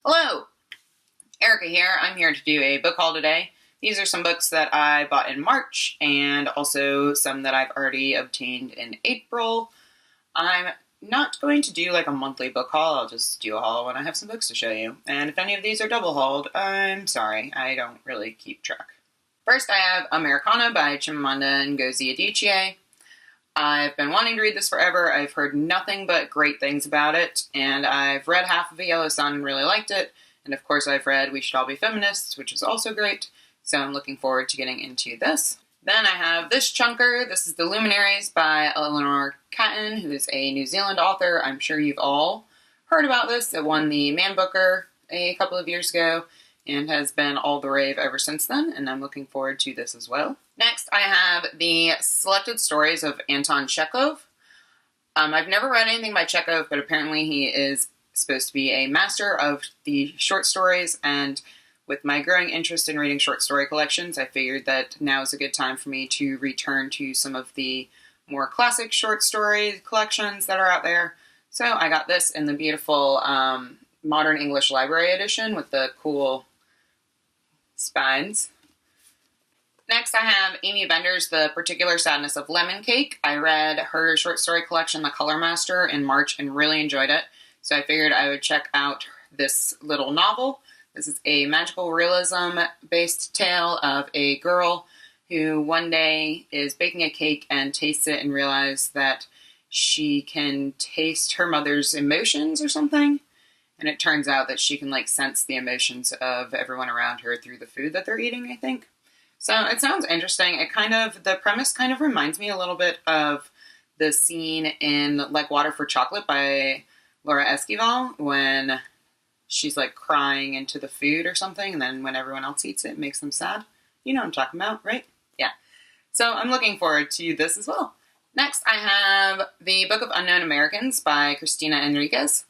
Hello, Erica here. I'm here to do a book haul today. These are some books that I bought in March and also some that I've already obtained in April. I'm not going to do like a monthly book haul. I'll just do a haul when I have some books to show you. And if any of these are double hauled, I'm sorry. I don't really keep track. First, I have Americana by Chimamanda Ngozi Adichie. I've been wanting to read this forever. I've heard nothing but great things about it, and I've read half of A Yellow Sun and really liked it. And of course I've read We Should All Be Feminists, which is also great, so I'm looking forward to getting into this. Then I have this chunker. This is The Luminaries by Eleanor Catton, who is a New Zealand author. I'm sure you've all heard about this. It won the Man Booker a couple of years ago and has been all the rave ever since then, and I'm looking forward to this as well. Next, I have the Selected Stories of Anton Chekhov. I've never read anything by Chekhov, but apparently he is supposed to be a master of the short stories, and with my growing interest in reading short story collections, I figured that now is a good time for me to return to some of the more classic short story collections that are out there. So I got this in the beautiful Modern English Library edition with the cool spines. Next, I have Amy Bender's The Particular Sadness of Lemon Cake. I read her short story collection, The Color Master, in March and really enjoyed it. So I figured I would check out this little novel. This is a magical realism-based tale of a girl who one day is baking a cake and tastes it and realizes that she can taste her mother's emotions or something. And it turns out that she can like sense the emotions of everyone around her through the food that they're eating, I think. So it sounds interesting. The premise kind of reminds me a little bit of the scene in Like Water for Chocolate by Laura Esquivel when she's like crying into the food or something, and then when everyone else eats it, it makes them sad. You know what I'm talking about, right? Yeah. So I'm looking forward to this as well. Next, I have The Book of Unknown Americans by Cristina Enriquez.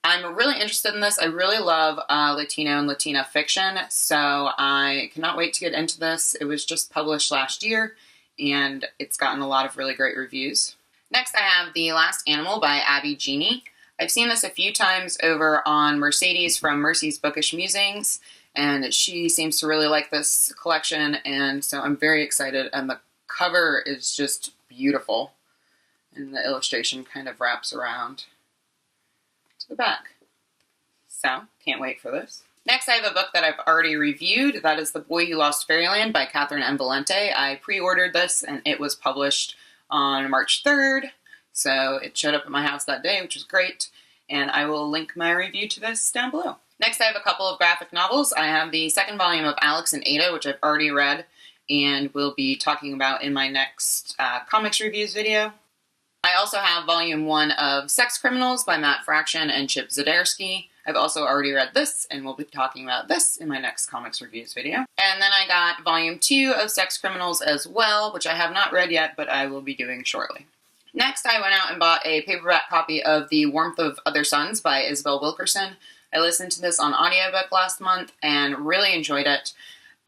I'm really interested in this. I really love Latino and Latina fiction, so I cannot wait to get into this. It was just published last year, and it's gotten a lot of really great reviews. Next, I have The Last Animal by Abby Jeannie. I've seen this a few times over on Mercedes from Mercy's Bookish Musings, and she seems to really like this collection, and so I'm very excited, and the cover is just beautiful, and the illustration kind of wraps around to the back. So, can't wait for this. Next, I have a book that I've already reviewed. That is The Boy Who Lost Fairyland by Catherine M. Valente. I pre-ordered this, and it was published on March 3rd. So it showed up at my house that day, which was great, and I will link my review to this down below. Next, I have a couple of graphic novels. I have the second volume of Alex and Ada, which I've already read and will be talking about in my next comics reviews video. I also have volume 1 of Sex Criminals by Matt Fraction and Chip Zdarsky. I've also already read this, and we'll be talking about this in my next comics reviews video. And then I got volume 2 of Sex Criminals as well, which I have not read yet, but I will be doing shortly. Next, I went out and bought a paperback copy of The Warmth of Other Suns by Isabel Wilkerson. I listened to this on audiobook last month and really enjoyed it.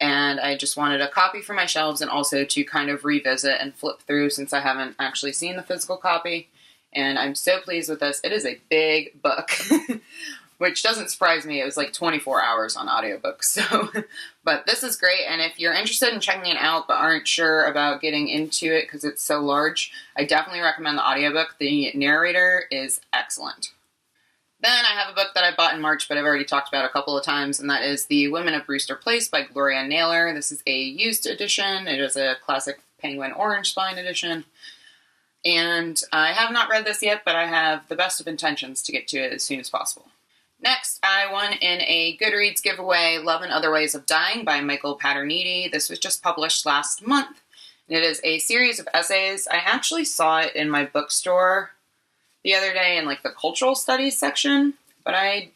And I just wanted a copy for my shelves and also to kind of revisit and flip through since I haven't actually seen the physical copy. And I'm so pleased with this. It is a big book, which doesn't surprise me. It was like 24 hours on audiobook. So, but this is great. And if you're interested in checking it out but aren't sure about getting into it because it's so large, I definitely recommend the audiobook. The narrator is excellent. Then I have a book that I bought in March, but I've already talked about a couple of times, and that is The Women of Brewster Place by Gloria Naylor. This is a used edition. It is a classic penguin orange spine edition. And I have not read this yet, but I have the best of intentions to get to it as soon as possible. Next, I won in a Goodreads giveaway Love and Other Ways of Dying by Michael Paterniti. This was just published last month. It is a series of essays. I actually saw it in my bookstore the other day in like the cultural studies section, but I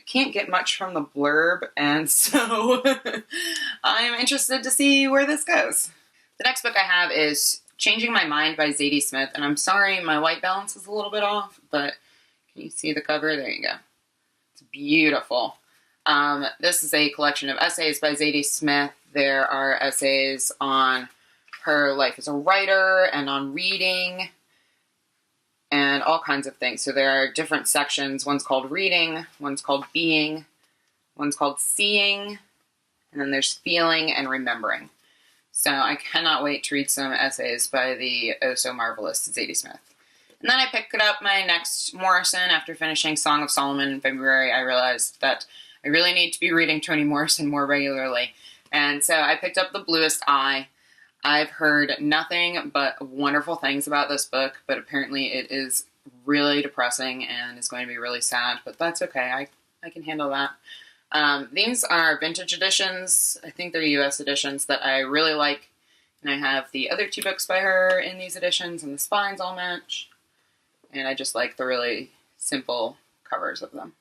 can't get much from the blurb, and so I'm interested to see where this goes. The next book I have is Changing My Mind by Zadie Smith, and I'm sorry my white balance is a little bit off, but can you see the cover? There you go. It's beautiful. This is a collection of essays by Zadie Smith. There are essays on her life as a writer and on reading. and all kinds of things. So there are different sections. One's called reading, one's called being, one's called seeing, and then there's feeling and remembering. So I cannot wait to read some essays by the oh-so-marvelous Zadie Smith. And then I picked up my next Morrison after finishing Song of Solomon in February. I realized that I really need to be reading Toni Morrison more regularly. And so I picked up The Bluest Eye. I've heard nothing but wonderful things about this book, but apparently it is really depressing and is going to be really sad, but that's okay. I can handle that. These are vintage editions. I think they're US editions that I really like. And I have the other 2 books by her in these editions, and the spines all match. And I just like the really simple covers of them.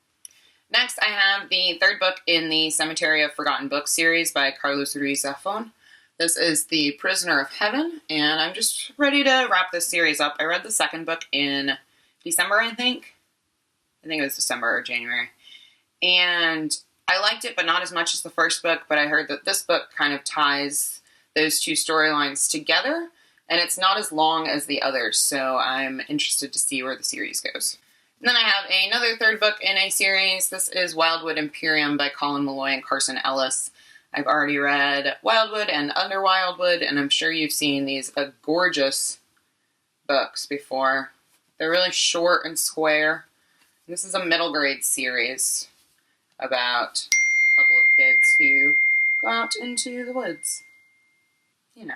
Next, I have the 3rd book in the Cemetery of Forgotten Books series by Carlos Ruiz Zafón. This is The Prisoner of Heaven, and I'm just ready to wrap this series up. I read the 2nd book in December, I think. I think it was December or January. And I liked it, but not as much as the 1st book, but I heard that this book kind of ties those 2 storylines together, and it's not as long as the others, so I'm interested to see where the series goes. And then I have another 3rd book in a series. This is Wildwood Imperium by Colin Malloy and Carson Ellis. I've already read Wildwood and Under Wildwood, and I'm sure you've seen these gorgeous books before. They're really short and square. This is a middle grade series about a couple of kids who go out into the woods. You know.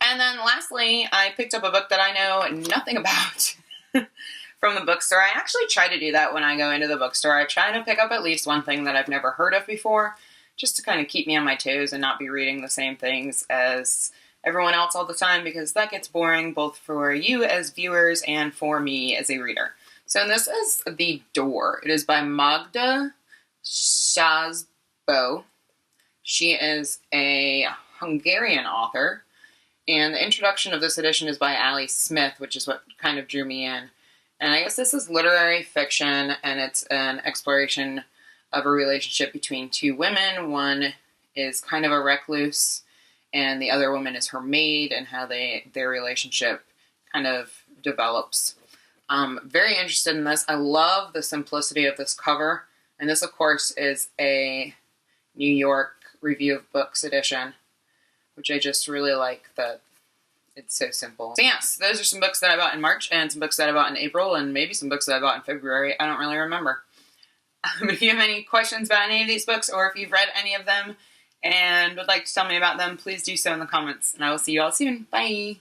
And then lastly, I picked up a book that I know nothing about from the bookstore. I actually try to do that when I go into the bookstore. I try to pick up at least one thing that I've never heard of before, just to kind of keep me on my toes and not be reading the same things as everyone else all the time, because that gets boring both for you as viewers and for me as a reader. So this is The Door. It is by Magda Százbo. She is a Hungarian author, and the introduction of this edition is by Ali Smith, which is what kind of drew me in. And I guess this is literary fiction, and it's an exploration of a relationship between 2 women. One is kind of a recluse, and the other woman is her maid, and how their relationship kind of develops. Very interested in this. I love the simplicity of this cover, and this, of course, is a New York Review of Books edition, which I just really like that it's so simple. So yes, those are some books that I bought in March, and some books that I bought in April, and maybe some books that I bought in February. I don't really remember. If you have any questions about any of these books, or if you've read any of them and would like to tell me about them, please do so in the comments, and I will see you all soon. Bye!